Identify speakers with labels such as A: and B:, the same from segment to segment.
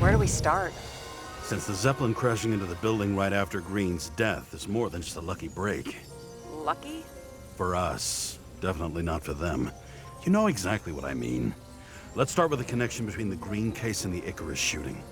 A: Where do we start?
B: Since the Zeppelin crashing into the building right after Green's death is more than just a lucky break.
A: Lucky?
B: For us. Definitely not for them. You know exactly what I mean. Let's start with the connection between the Green case and the Icarus shooting.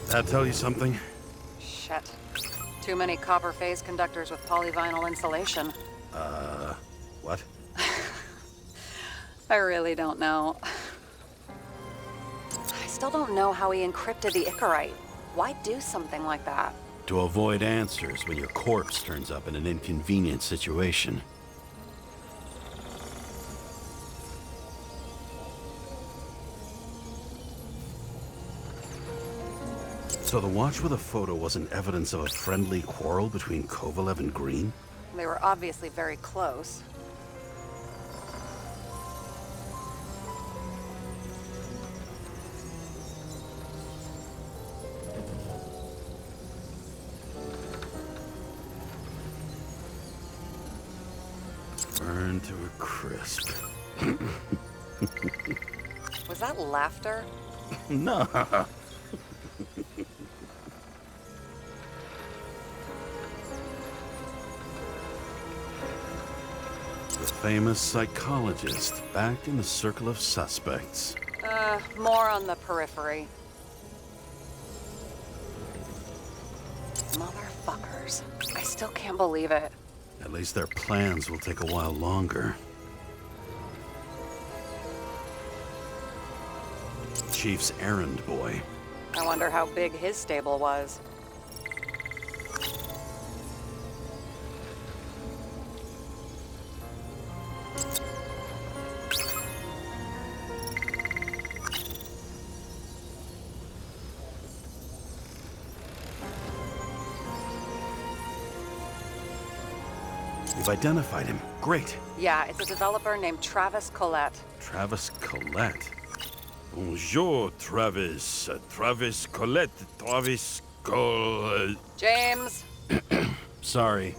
B: That tell you something?
A: Shit. Too many copper phase conductors with polyvinyl insulation.
B: What?
A: I really don't know. I still don't know how he encrypted the Icarite. Why do something like that?
B: To avoid answers when your corpse turns up in an inconvenient situation. So the watch with a photo wasn't evidence of a friendly quarrel between Kovalev and Green?
A: They were obviously very close.
B: Burned to a crisp.
A: Was that laughter?
B: No. The famous psychologist, back in the circle of suspects.
A: More on the periphery. Motherfuckers. I still can't believe it.
B: At least their plans will take a while longer. Chief's errand boy.
A: I wonder how big his stable was.
B: You've identified him. Great.
A: Yeah, it's a developer named Travis Collette.
B: Travis Collette. Bonjour, Travis. Travis Collette. Travis Col...
A: James!
B: Sorry.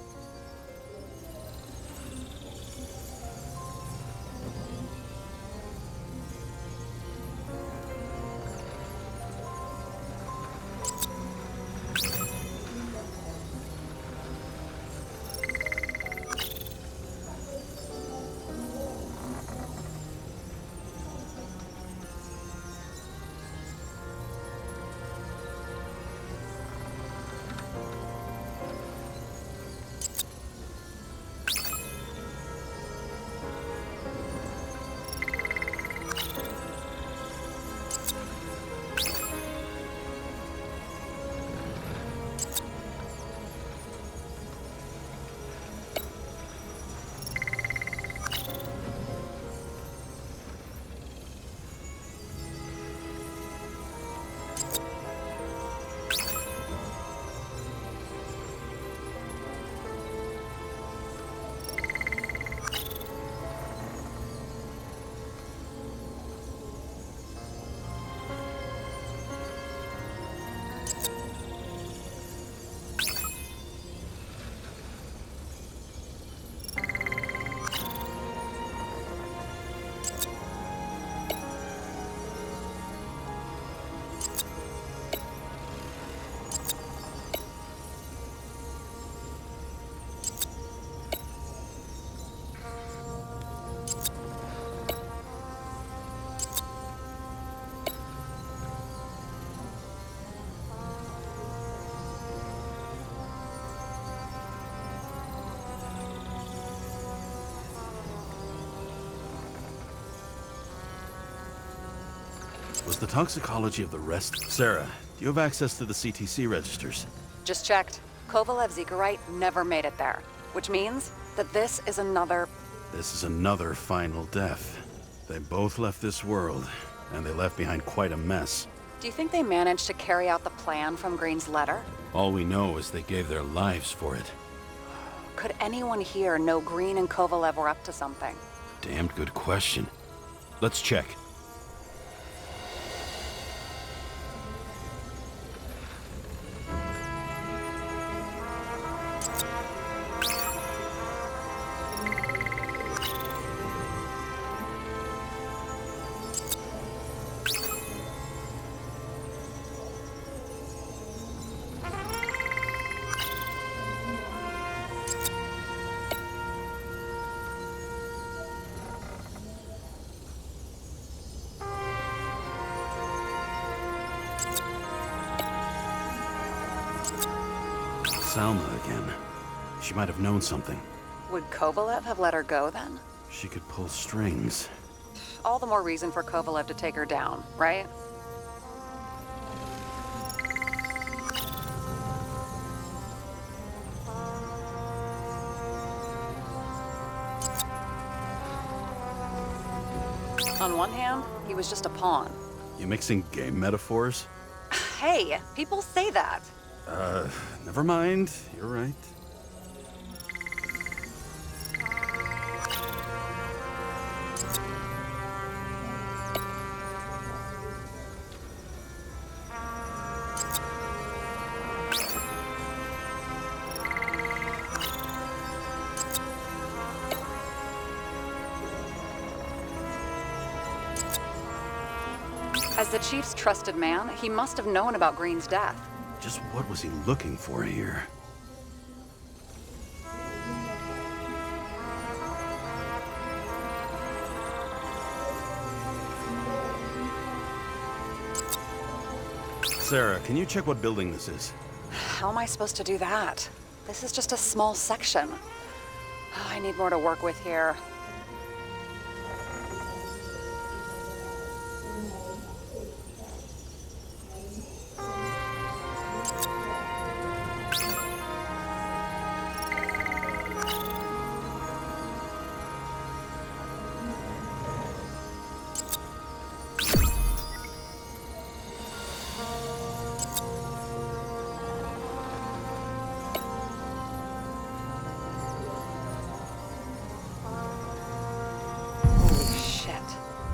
B: Was the toxicology of the rest... Sarah, do you have access to the CTC registers?
A: Just checked. Kovalev's Zekerite never made it there, which means that this is another...
B: This is another final death. They both left this world, and they left behind quite a mess.
A: Do you think they managed to carry out the plan from Green's letter?
B: All we know is they gave their lives for it.
A: Could anyone here know Green and Kovalev were up to something?
B: Damned good question. Let's check. Salma again. She might have known something.
A: Would Kovalev have let her go then?
B: She could pull strings.
A: All the more reason for Kovalev to take her down, right? On one hand, he was just a pawn.
B: You mixing game metaphors?
A: Hey, people say that.
B: Never mind. You're right.
A: As the Chief's trusted man, he must have known about Green's death.
B: Just what was he looking for here? Sarah, can you check what building this is?
A: How am I supposed to do that? This is just a small section. Oh, I need more to work with here.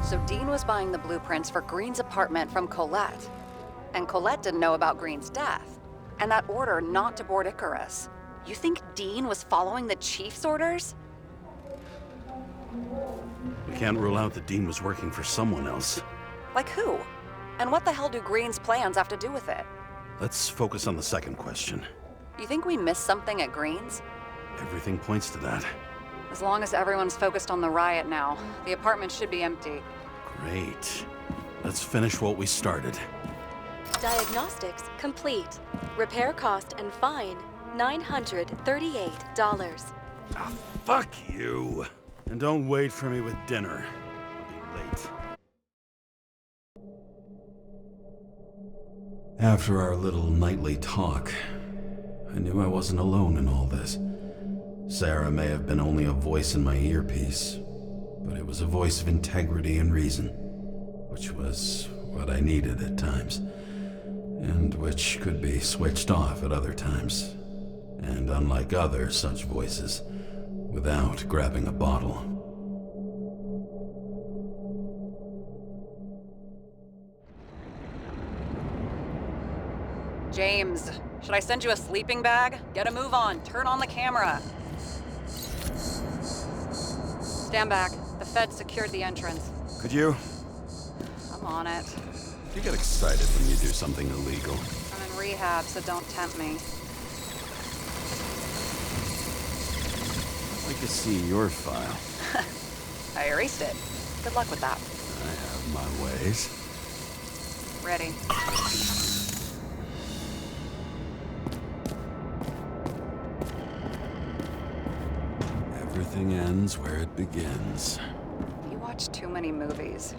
A: So Dean was buying the blueprints for Green's apartment from Colette. And Colette didn't know about Green's death. And that order not to board Icarus. You think Dean was following the Chief's orders?
B: We can't rule out that Dean was working for someone else.
A: Like who? And what the hell do Green's plans have to do with it?
B: Let's focus on the second question.
A: You think we missed something at Green's?
B: Everything points to that.
A: As long as everyone's focused on the riot now, the apartment should be empty.
B: Great. Let's finish what we started.
C: Diagnostics complete. Repair cost and fine, $938.
B: Ah, fuck you. And don't wait for me with dinner. I'll be late. After our little nightly talk, I knew I wasn't alone in all this. Sarah may have been only a voice in my earpiece, but it was a voice of integrity and reason, which was what I needed at times, and which could be switched off at other times, and unlike other such voices, without grabbing a bottle.
A: James, should I send you a sleeping bag? Get a move on, turn on the camera. Stand back. The Fed secured the entrance.
B: Could you?
A: I'm on it.
B: You get excited when you do something illegal.
A: I'm in rehab, so don't tempt me.
B: I'd like to see your file.
A: I erased it. Good luck with that.
B: I have my ways.
A: Ready.
B: Everything ends where it begins.
A: You watch too many movies.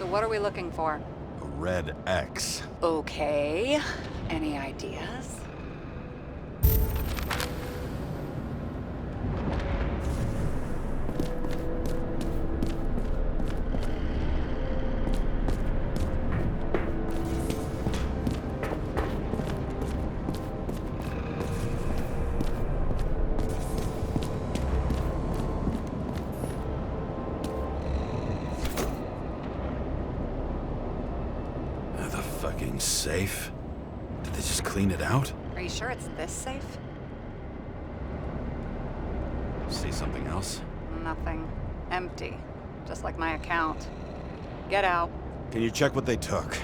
A: what are we looking for?
B: A red X.
A: Okay. Any ideas?
B: The fucking safe? Did they just clean it out?
A: Are you sure it's this safe?
B: See something else?
A: Nothing. Empty. Just like my account. Get out.
B: Can you check what they took?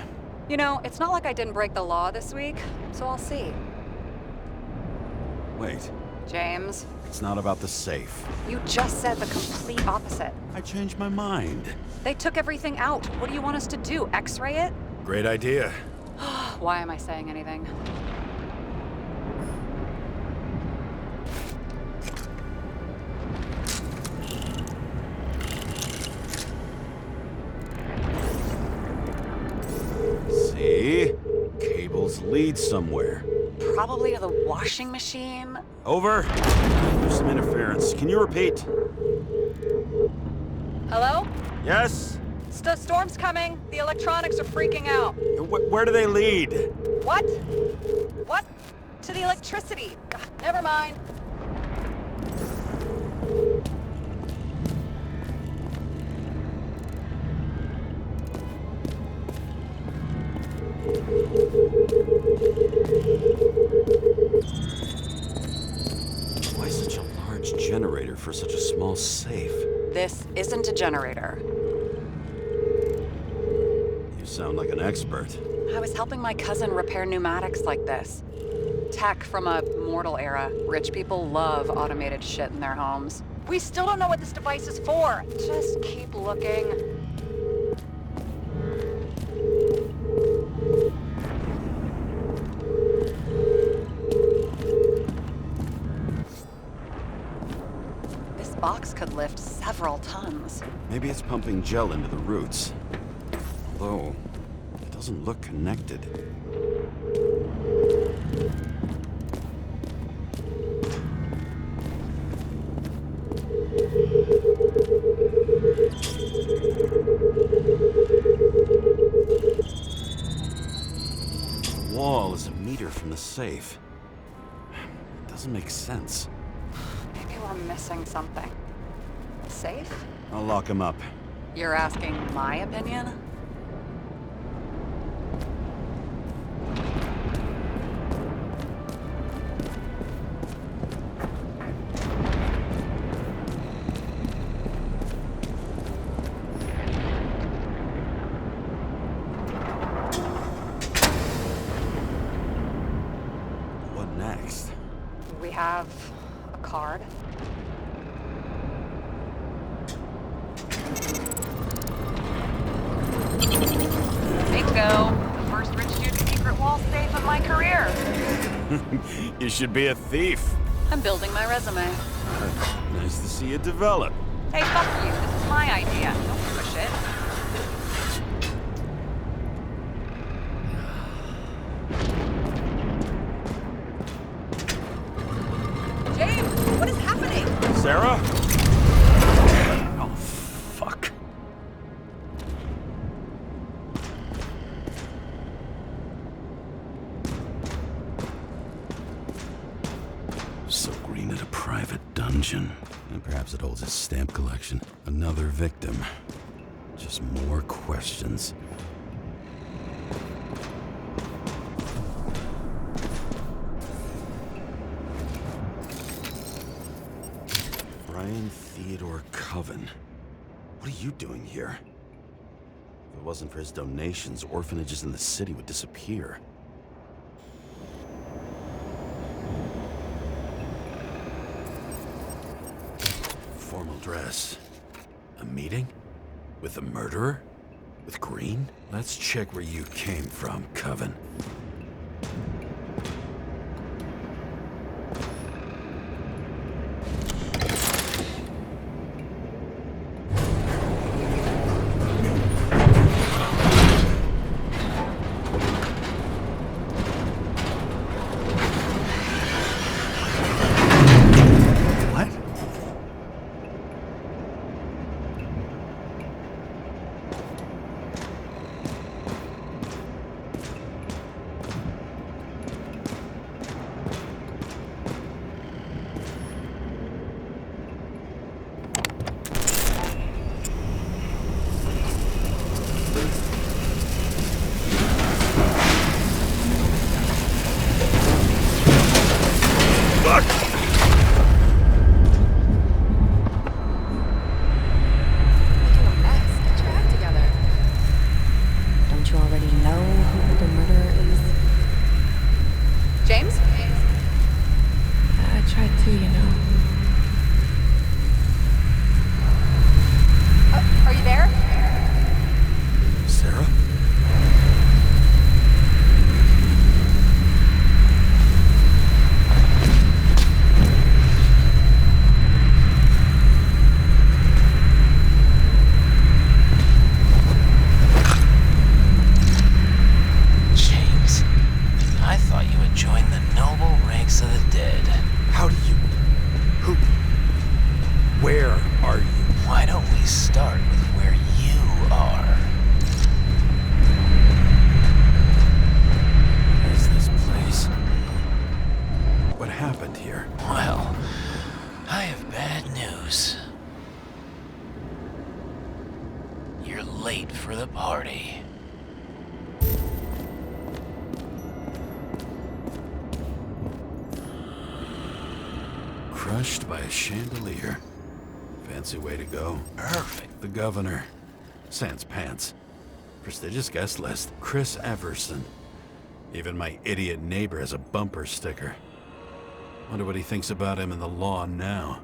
A: You know, it's not like I didn't break the law this week, so I'll see.
B: Wait,
A: James,
B: it's not about the safe.
A: you just said the complete opposite.
B: I changed my mind.
A: They took everything out. What do you want us to do? X-ray it?
B: Great idea.
A: Why am I saying anything?
B: See? Cables lead somewhere.
A: Probably to the washing machine.
B: Over. There's some interference. Can you repeat?
A: Hello?
B: Yes?
A: The storm's coming. The electronics are freaking out.
B: Where do they lead?
A: What? What? To the electricity. Ugh, never mind.
B: Why such a large generator for such a small safe?
A: This isn't a generator.
B: You sound like an expert.
A: I was helping my cousin repair pneumatics like this. Tech from a mortal era. Rich people love automated shit in their homes. We still don't know what this device is for. Just keep looking. This box could lift several tons.
B: Maybe it's pumping gel into the roots. Although, it doesn't look connected. The wall is a meter from the safe. It doesn't make sense.
A: Maybe we're missing something. Safe?
B: I'll lock him up.
A: You're asking my opinion?
B: What next?
A: We have a card. Bingo! The first rich dude's secret wall safe of my career.
B: You should be a thief.
A: I'm building my resume.
B: Nice to see you develop.
A: Hey, fuck you. This is my idea. Don't push it. James, what is happening?
B: Sarah? Oh, fuck. So Green at a private dungeon. And perhaps it holds his stamp collection. Another victim. Just more questions. Brian Theodore Coven. What are you doing here? If it wasn't for his donations, orphanages in the city would disappear. Formal dress. A meeting? With the murderer? With Green? Let's check where you came from, Coven.
D: join the noble ranks of the dead.
B: How do you... Who... Where are you?
D: Why don't we start with where you are?
B: What is this place? What happened here?
D: Well, I have bad news. You're late for the party.
B: Crushed by a chandelier. Fancy way to go.
D: Perfect.
B: The governor. Sans pants. Prestigious guest list. Chris Everson. Even my idiot neighbor has a bumper sticker. Wonder what he thinks about him in the law now.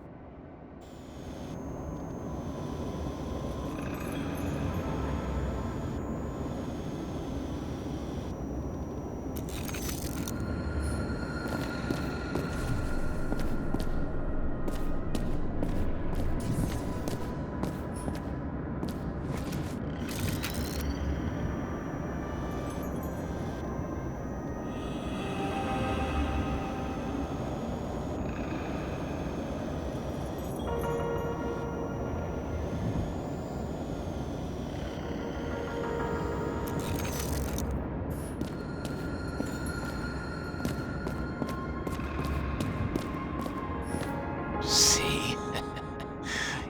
D: See?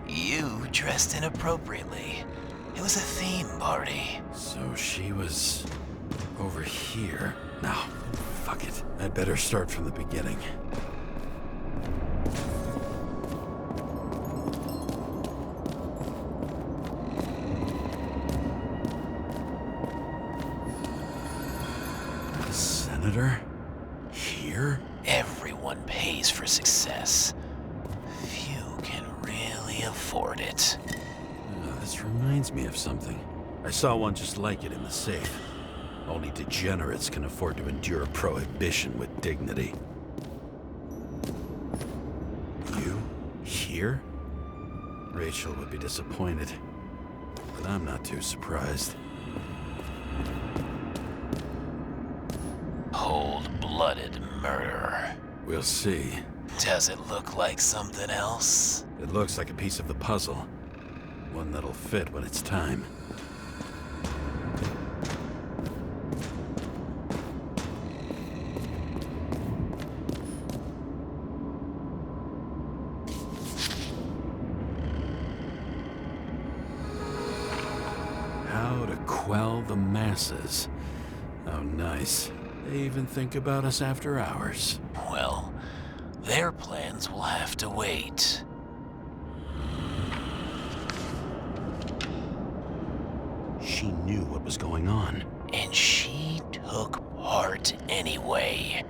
D: You dressed inappropriately. It was a theme party.
B: So she was... over here. No, fuck it. I'd better start from the beginning. The senator? Here?
D: Everyone pays for success. Few can really afford it.
B: This reminds me of something. I saw one just like it in the safe. Only degenerates can afford to endure prohibition with dignity. You? Here? Rachel would be disappointed. But I'm not too surprised.
D: Cold-blooded murder.
B: We'll see.
D: Does it look like something else?
B: It looks like a piece of the puzzle. One that'll fit when it's time. How to quell the masses. Oh, nice. They even think about us after hours.
D: Well, their plans will have to wait.
B: She knew what was going on.
D: And she took part anyway.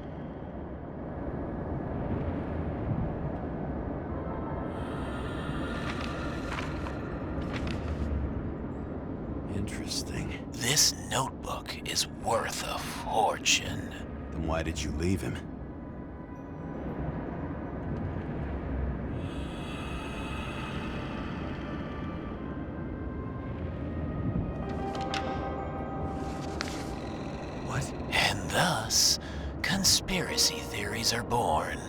B: Interesting.
D: This notebook is worth a fortune.
B: Then why did you leave him? What?
D: And thus, conspiracy theories are born.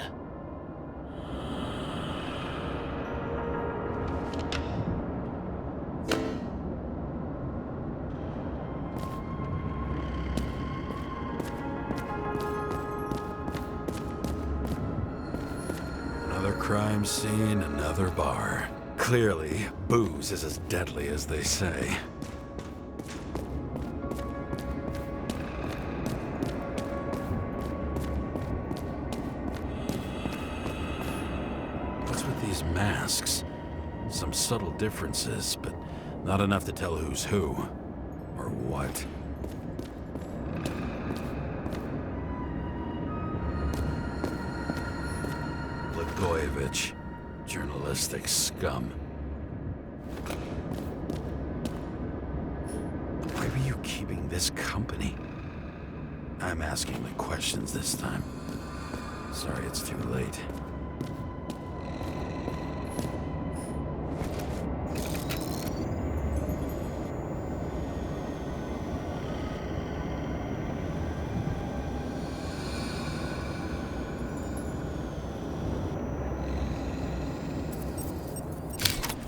B: Another crime scene, another bar. Clearly, booze is as deadly as they say. What's with these masks? Some subtle differences, but not enough to tell who's who. Or what. Blagojevich. Journalistic scum. Why were you keeping this company? I'm asking the questions this time. Sorry it's too late.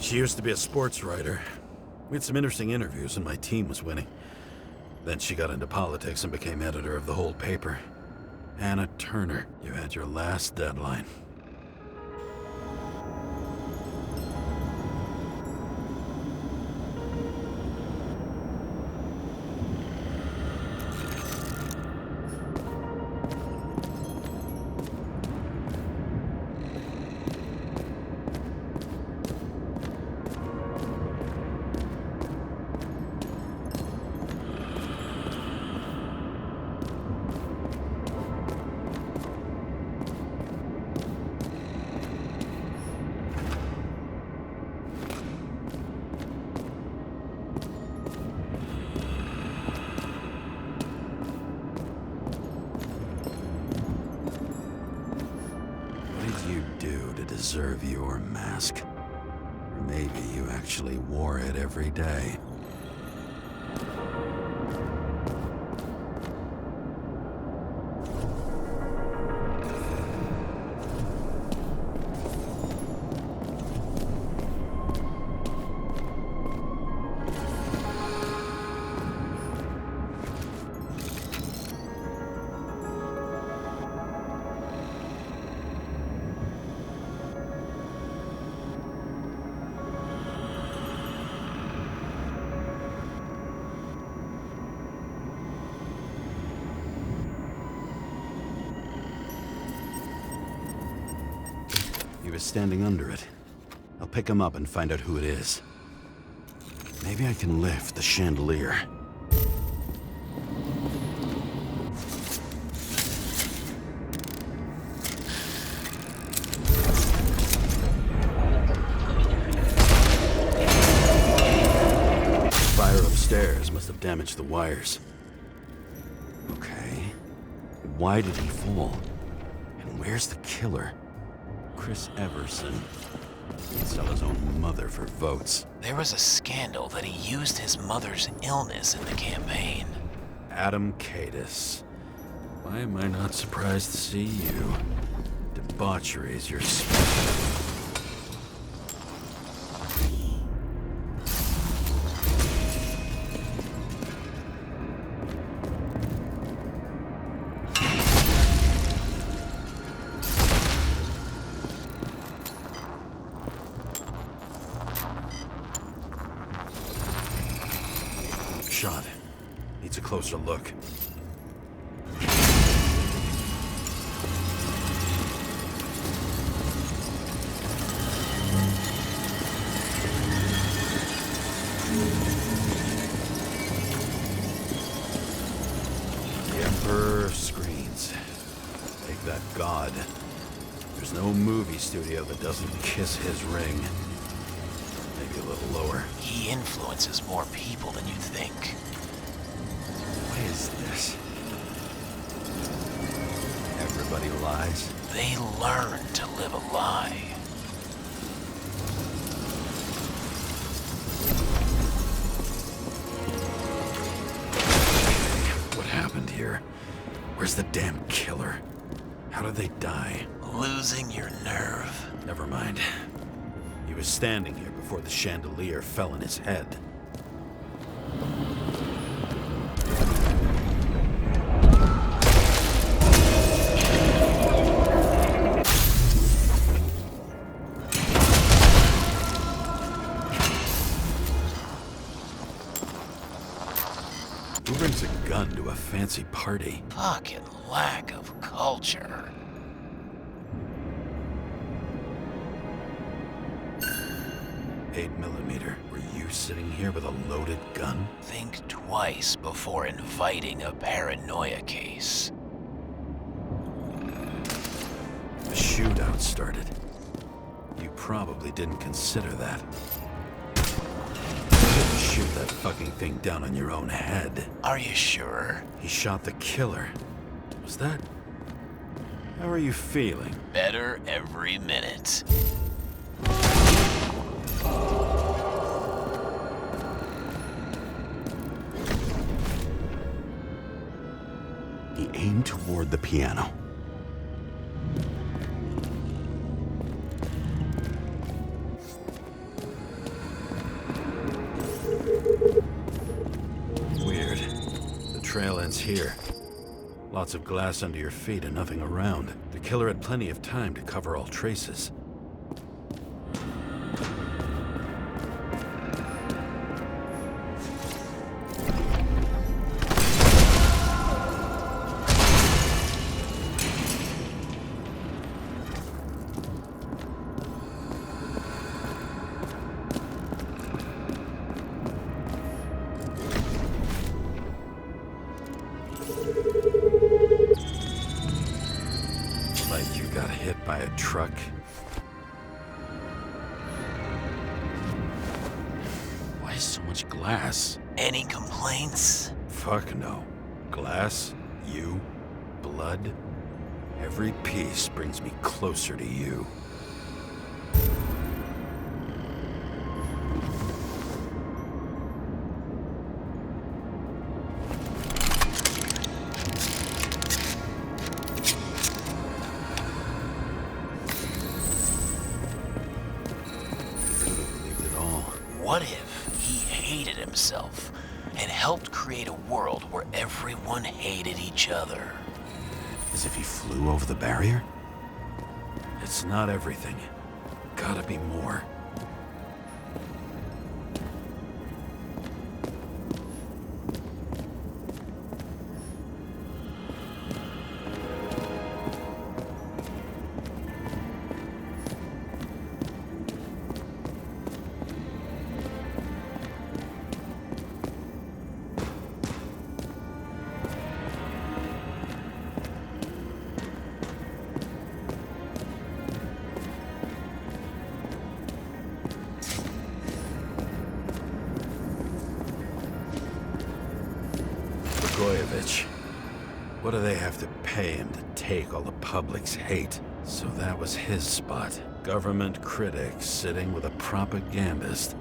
B: She used to be a sports writer. We had some interesting interviews and my team was winning. Then she got into politics and became editor of the whole paper. Hannah Turner, you had your last deadline. Deserve your mask. Or maybe you actually wore it every day. He was standing under it. I'll pick him up and find out who it is. Maybe I can lift the chandelier. Fire upstairs must have damaged the wires. Okay. Why did he fall? And where's the killer? Chris Everson. He'd sell his own mother for votes.
D: There was a scandal that he used his mother's illness in the campaign.
B: Adam Cadis. Why am I not surprised to see you? Debauchery is your specialty. Shot. Needs a closer look. The Emperor screens. Make that God. There's no movie studio that doesn't kiss his ring. Maybe a little lower.
D: He influences more people than you'd think.
B: What is this? Everybody lies?
D: They learn to live a lie.
B: What happened here? Where's the damn killer? How did they die?
D: Losing your nerve.
B: Never mind. He was standing here before the chandelier fell on his head. Who brings a gun to a fancy party?
D: Fucking lack of culture.
B: .8mm. Were you sitting here with a loaded gun?
D: Think twice before inviting a paranoia case.
B: The shootout started. You probably didn't consider that. You didn't shoot that fucking thing down on your own head.
D: Are you sure?
B: He shot the killer. Was that... How are you feeling?
D: Better every minute.
B: He aimed toward the piano. trail ends here. Lots of glass under your feet and nothing around. The killer had plenty of time to cover all traces. Like you got hit by a truck. Why so much glass?
D: Any complaints?
B: Fuck no. Glass, you, blood. Every piece brings me closer to you.
D: What if he hated himself and helped create a world where everyone hated each other?
B: As if he flew over the barrier? It's not everything. Gotta be more. What do they have to pay him to take all the public's hate? So that was his spot. Government critic sitting with a propagandist.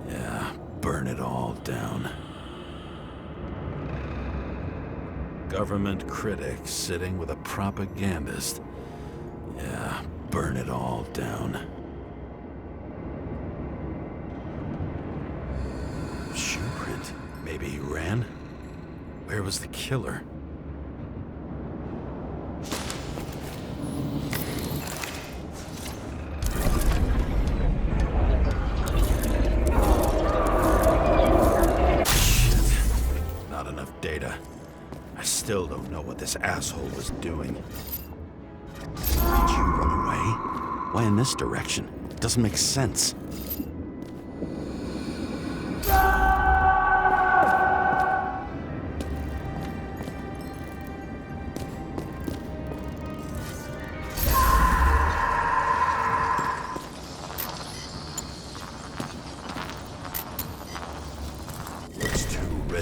B: Yeah, burn it all down. Government critic sitting with a propagandist. Yeah, burn it all down. Shoe print. Maybe he ran? Where was the killer? Shit. Not enough data. I still don't know what this asshole was doing. Did you run away? Why in this direction? It doesn't make sense.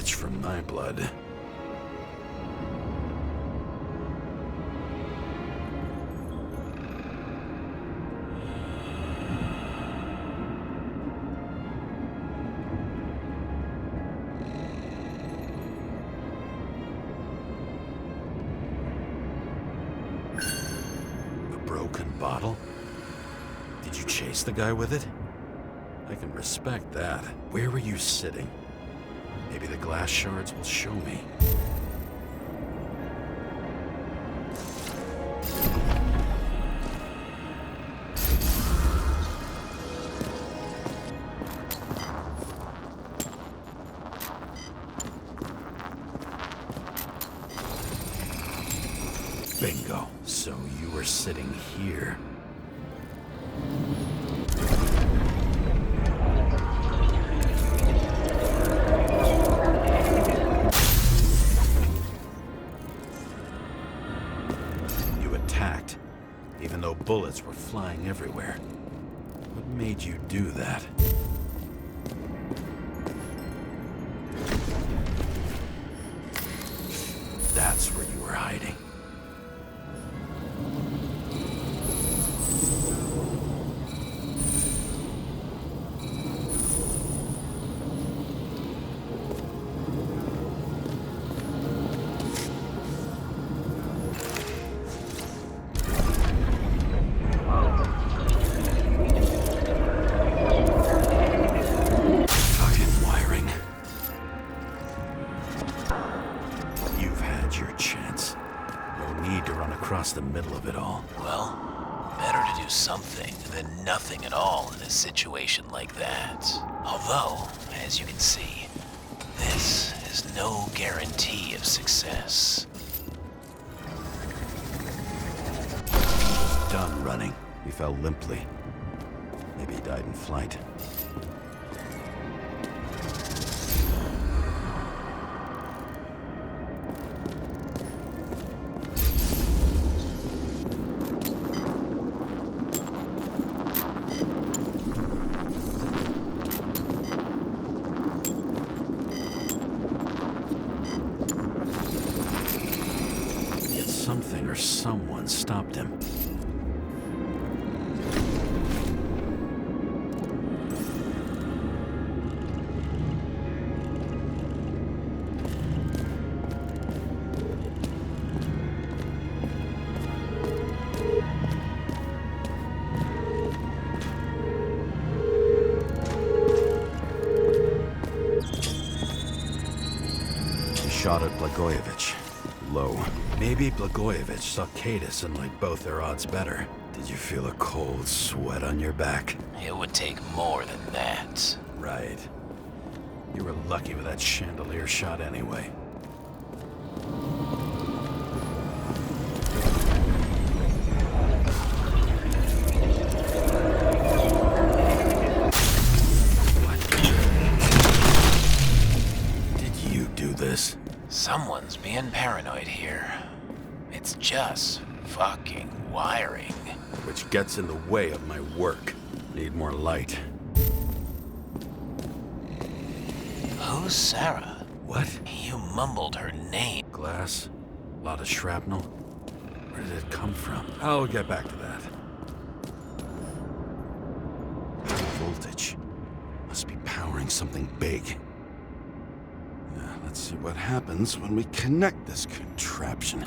B: From my blood. A broken bottle? Did you chase the guy with it? I can respect that. Where were you sitting? Maybe the glass shards will show me. Bingo. So you were sitting here. Even though bullets were flying everywhere. What made you do that? That's where you were hiding. middle of it all.
D: Well, better to do something than nothing at all in a situation like that. Although, as you can see, this is no guarantee of success.
B: Done running. He fell limply. Maybe he died in flight. Yet something or someone stopped him. Shot at Blagojevich. Low. Maybe Blagojevich saw Cadis and liked both their odds better. Did you feel a cold sweat on your back?
D: It would take more than that.
B: Right. You were lucky with that chandelier shot anyway. What? Did you do this?
D: Someone's being paranoid here. It's just fucking wiring.
B: Which gets in the way of my work. Need more light.
D: Who's Sarah?
B: What?
D: You mumbled her name.
B: Glass? A lot of shrapnel? Where did it come from? I'll get back to that. Voltage. Must be powering something big. Let's see what happens when we connect this contraption.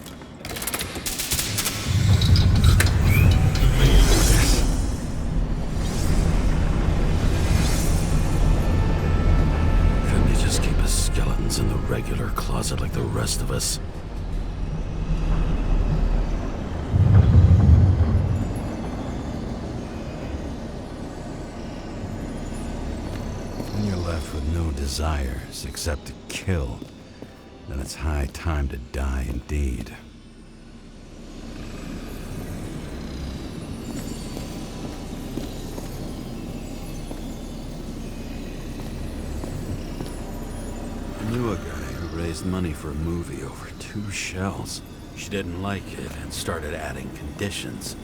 B: Couldn't you just keep his skeletons in the regular closet like the rest of us? When you're left with no desires except to kill, then it's high time to die indeed. I knew a guy who raised money for a movie over 2 shells. She didn't like it and started adding conditions.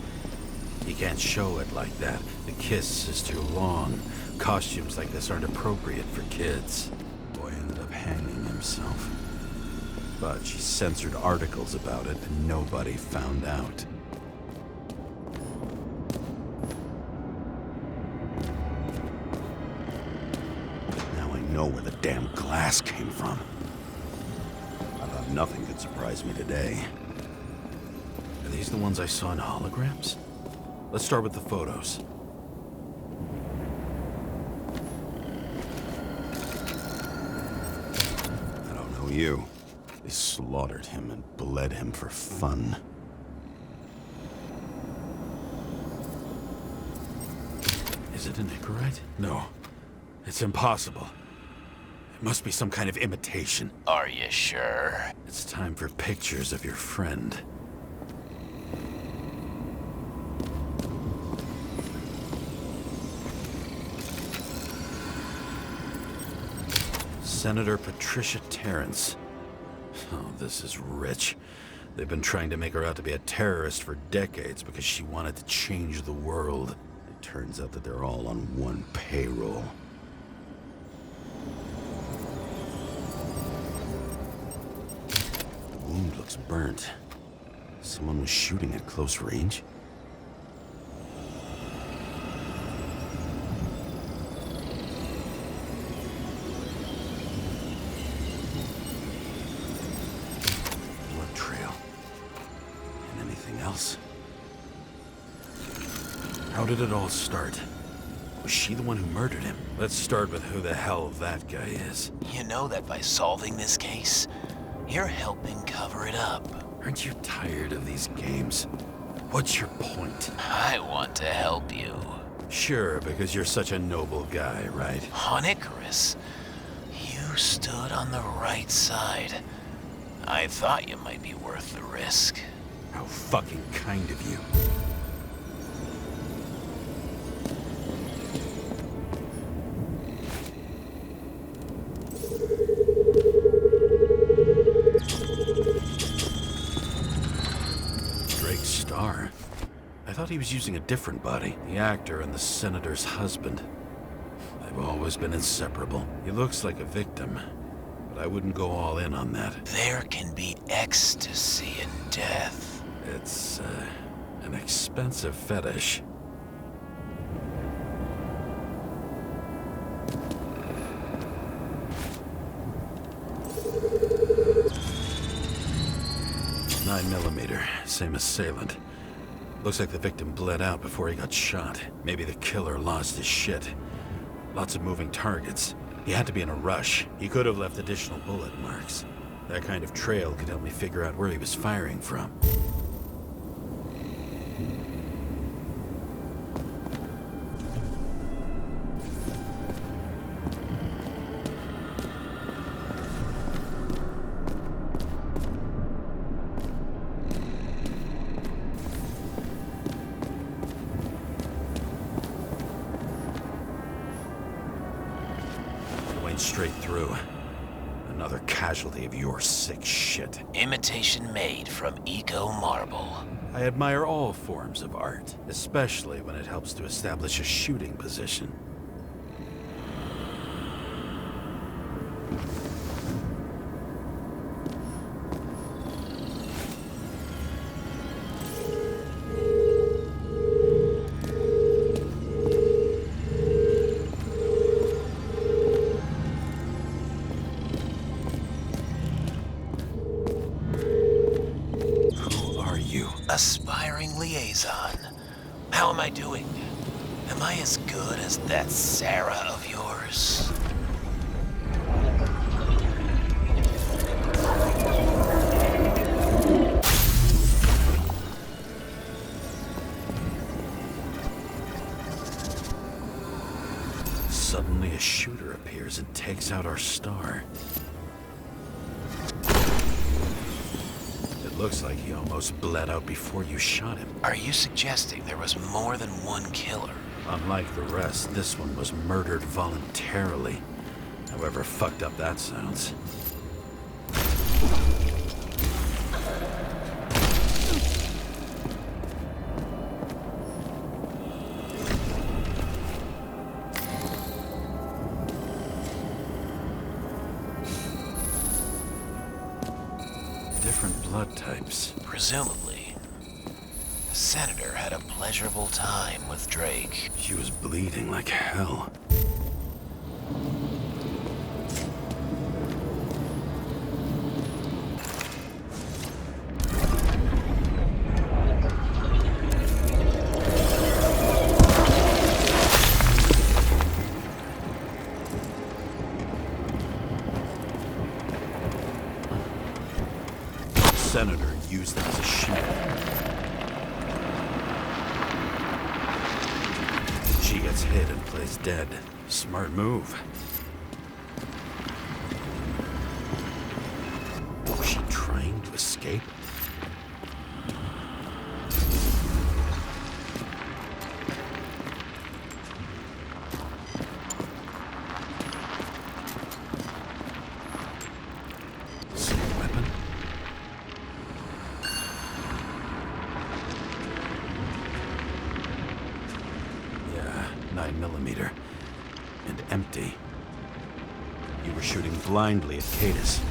B: You can't show it like that. The kiss is too long. Costumes like this aren't appropriate for kids. Boy ended up hanging himself. But she censored articles about it and nobody found out. Now I know where the damn glass came from. I thought nothing could surprise me today. Are these the ones I saw in holograms? Let's start with the photos. I don't know you. They slaughtered him and bled him for fun. Is it an Icarite? No. It's impossible. It must be some kind of imitation.
D: Are you sure?
B: It's time for pictures of your friend. Senator Patricia Terrence. Oh, this is rich. They've been trying to make her out to be a terrorist for decades because she wanted to change the world. It turns out that they're all on one payroll. The wound looks burnt. Someone was shooting at close range. Else. How did it all start? Was she the one who murdered him? Let's start with who the hell that guy is.
D: You know that by solving this case, you're helping cover it up.
B: Aren't you tired of these games? What's your point?
D: I want to help you.
B: Sure, because you're such a noble guy, right?
D: On Icarus, you stood on the right side. I thought you might be worth the risk.
B: How fucking kind of you. Drake's star. I thought he was using a different body. The actor and the senator's husband. They've always been inseparable. He looks like a victim, but I wouldn't go all in on that.
D: There can be ecstasy in death.
B: It's, an expensive fetish. .9mm, same assailant. Looks like the victim bled out before he got shot. Maybe the killer lost his shit. Lots of moving targets. He had to be in a rush. He could have left additional bullet marks. That kind of trail could help me figure out where he was firing from. Straight through. Another casualty of your sick shit.
D: Imitation made from eco marble.
B: I admire all forms of art, especially when it helps to establish a shooting position.
D: Aspiring liaison. How am I doing? Am I as good as that Sarah of yours?
B: Suddenly a shooter appears and takes out our star. Looks like he almost bled out before you shot him.
D: Are you suggesting there was more than one killer?
B: Unlike the rest, this one was murdered voluntarily. However fucked up that sounds. Different blood types.
D: Presumably, the senator had a pleasurable time with Drake.
B: She was bleeding like hell. Senator used them as a shield. She gets hit and plays dead. Smart move. Was she trying to escape? Same weapon? Yeah, 9mm. And empty. You were shooting blindly at Cadus.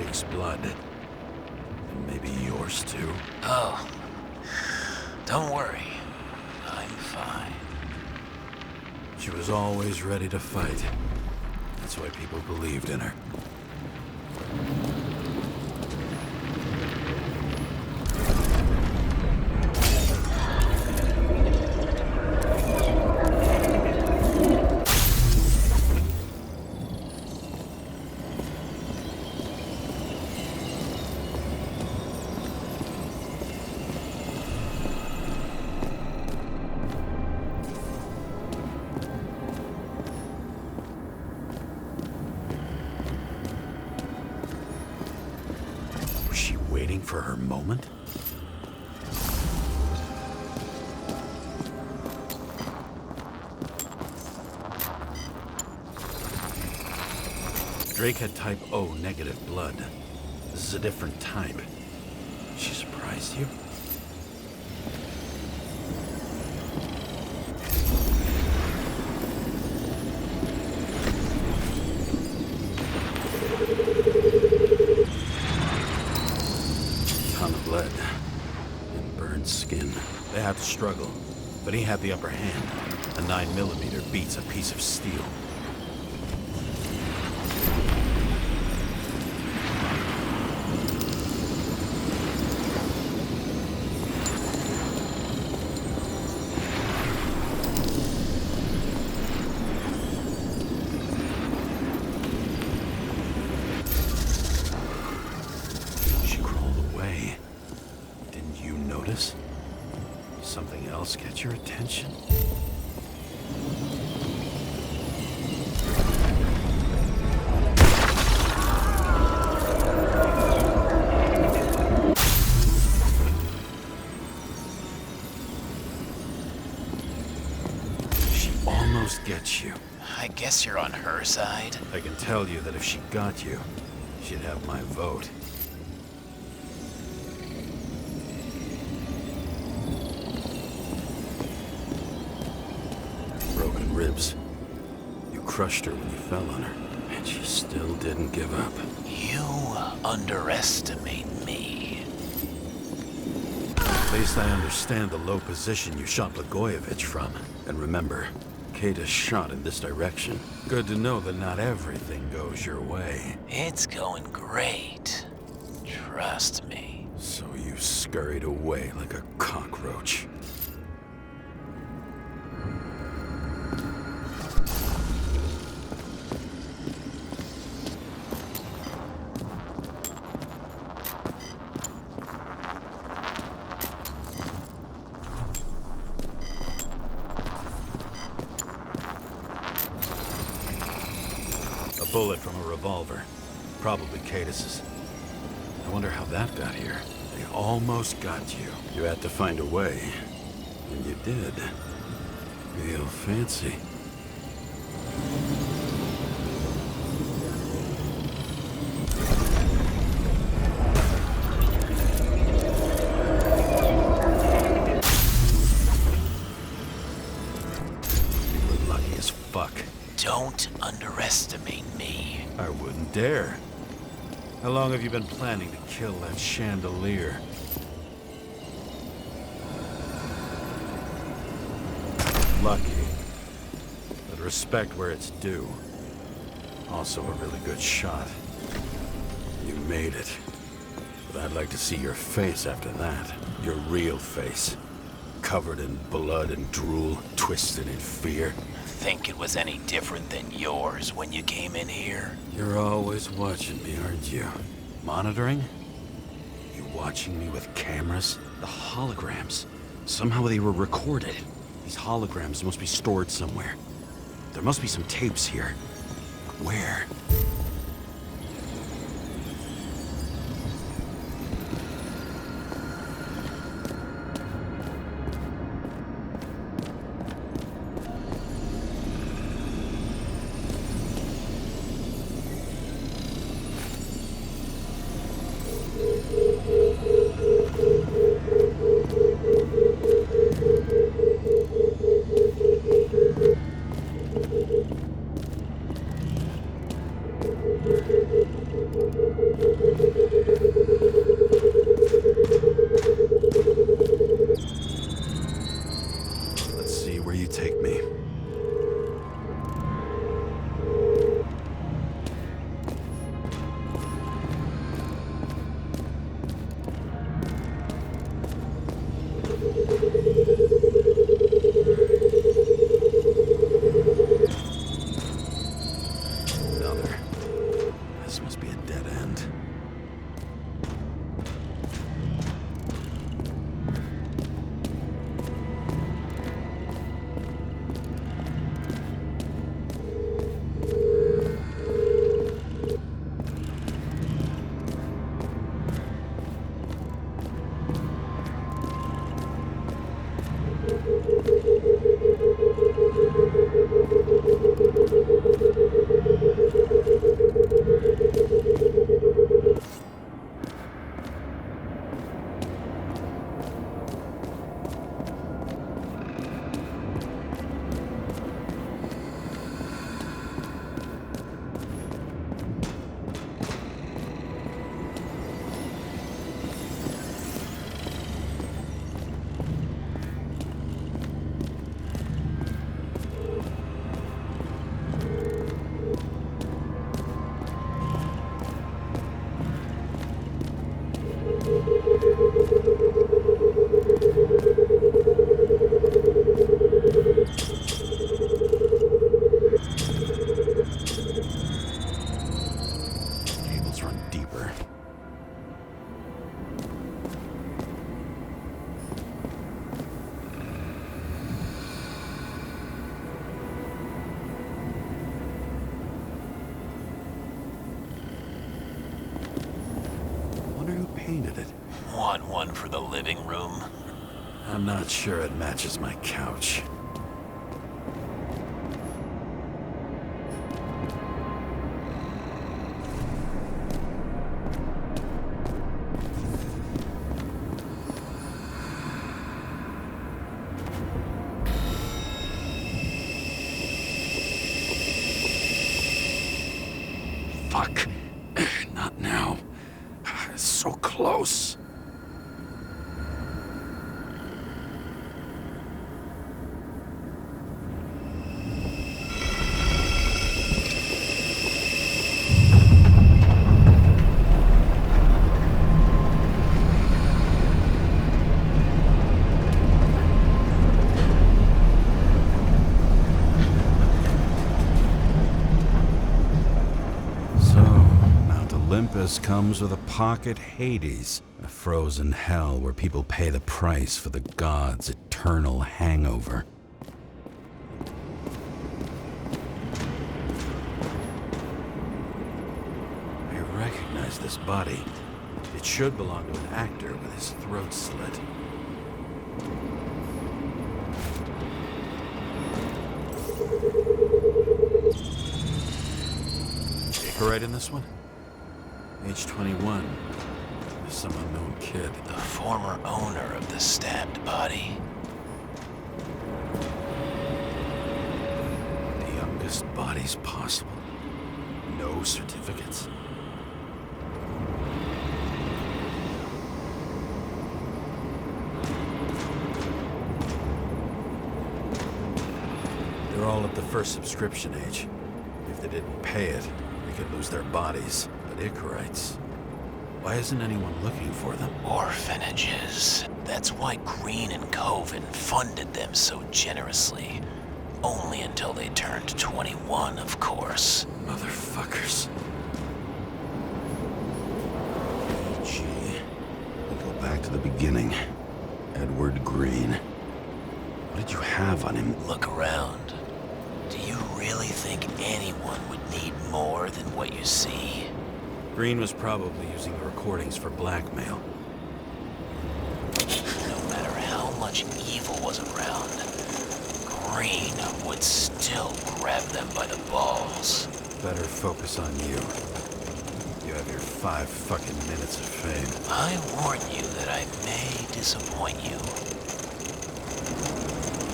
B: Drake's blood. And maybe yours too.
D: Oh, don't worry. I'm fine.
B: She was always ready to fight. That's why people believed in her. Was she waiting for her moment? Drake had type O negative blood. This is a different type. She surprised you? Ton of lead and burned skin. They had to struggle, but he had the upper hand. A 9mm beats a piece of steel. She crawled away. Didn't you notice? Something else get your attention? She almost gets you.
D: I guess you're on her side.
B: I can tell you that if she got you, she'd have my vote. Broken ribs. You crushed her when you fell on her, and she still didn't give up.
D: You underestimate me.
B: At least I understand the low position you shot Blagojevich from. And remember, Kata's shot in this direction. Good to know that not everything goes your way.
D: It's going great. Trust me.
B: So you scurried away like a cockroach. A bullet from a revolver. Probably Cadis's. I wonder how that got here. They almost got you. You had to find a way. And you did. Real fancy. You were lucky as fuck.
D: Don't underestimate me.
B: I wouldn't dare. How long have you been planning to kill that chandelier? Lucky. But respect where it's due. Also a really good shot. You made it. But I'd like to see your face after that. Your real face. Covered in blood and drool, twisted in fear.
D: Think it was any different than yours when you came in here?
B: You're always watching me, aren't you? Monitoring? You watching me with cameras? The holograms. Somehow they were recorded. These holograms must be stored somewhere. There must be some tapes here. Where? Let's see where you take me. Another. This must be a dead end. Cables run deeper. Wonder who painted it.
D: Want one for the living room?
B: I'm not sure it matches my couch. Fuck. Not now. So close. Olympus comes with a pocket Hades, a frozen hell where people pay the price for the gods' eternal hangover. I recognize this body. It should belong to an actor with his throat slit. Right in this one? Age 21. Some unknown kid.
D: The former owner of the stabbed body.
B: The youngest bodies possible. No certificates. They're all at the first subscription age. If they didn't pay it, they could lose their bodies. But Icarites, why isn't anyone looking for them?
D: Orphanages. That's why Green and Coven funded them so generously. Only until they turned 21, of course.
B: Motherfuckers. Gee, we go back to the beginning. Edward Green. What did you have on him?
D: Look around. Do you really think anyone would need more than what you see?
B: Green was probably using the recordings for blackmail.
D: No matter how much evil was around, Green would still grab them by the balls.
B: Better focus on you. You have your 5 fucking minutes of fame.
D: I warn you that I may disappoint you.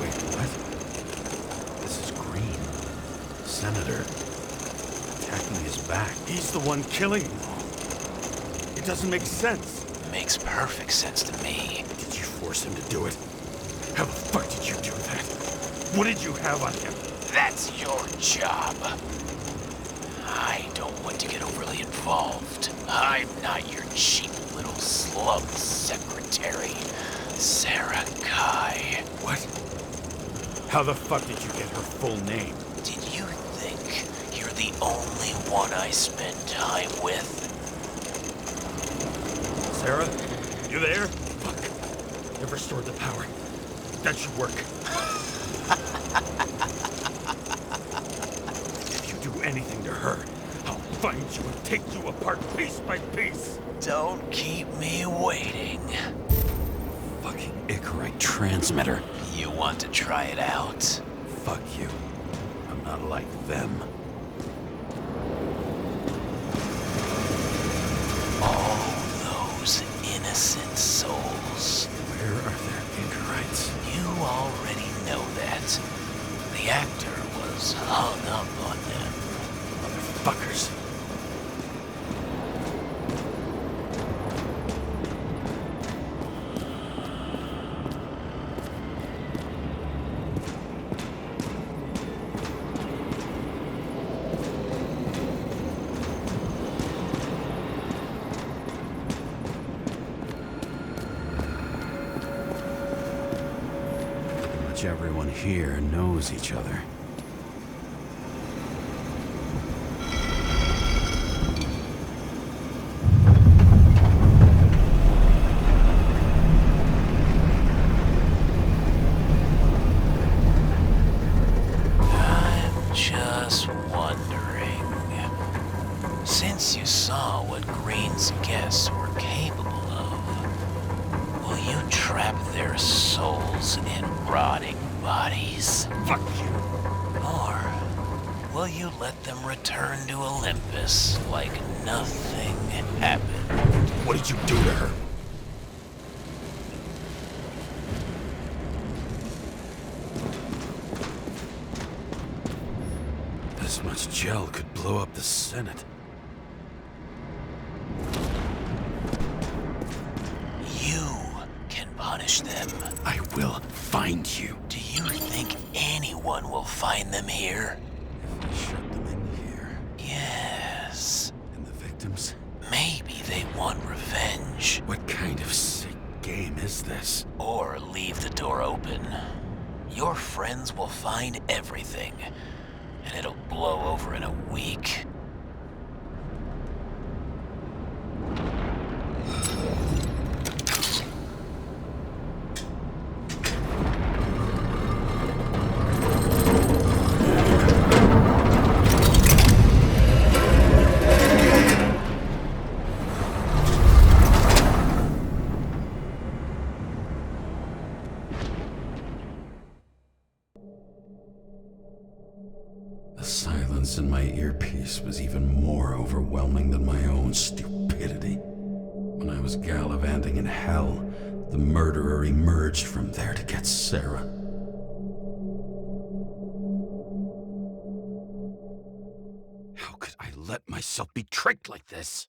B: Wait, what? This is Green. Senator. Attacking his back.
E: He's the one killing you. You doesn't make sense.
D: Makes perfect sense to me.
E: Did you force him to do it? How the fuck did you do that? What did you have on him?
D: That's your job. I don't want to get overly involved. I'm not your cheap little slum secretary, Sarah Kai.
E: What? How the fuck did you get her full name?
D: Did you think you're the only one I spend time with?
E: Sarah? You there? Fuck. I've restored the power. That should work. If you do anything to her, I'll find you and take you apart piece by piece.
D: Don't keep me waiting.
B: Fucking Icarite transmitter.
D: You want to try it out?
B: Fuck you. I'm not like them.
D: All those innocent souls.
B: Where are their Icarites?
D: You already know that. The actor was hung up on them.
E: Motherfuckers.
B: Everyone here knows each other.
D: I'm just wondering, since you saw what Green's guests were capable of, will you trap their souls in rotting bodies?
E: Fuck you.
D: Or will you let them return to Olympus like nothing happened?
E: What did you do to her?
B: This much gel could blow up the Senate.
D: You can punish them.
B: I will find you.
D: Do you think anyone will find them here?
B: If we shut them in here.
D: Yes.
B: And the victims?
D: Maybe they want revenge.
B: What kind of sick game is this?
D: Or leave the door open. Your friends will find everything, and it'll blow over in a week.
B: The silence in my earpiece was even more overwhelming than my own stupidity. When I was gallivanting in hell, the murderer emerged from there to get Sarah. How could I let myself be tricked like this?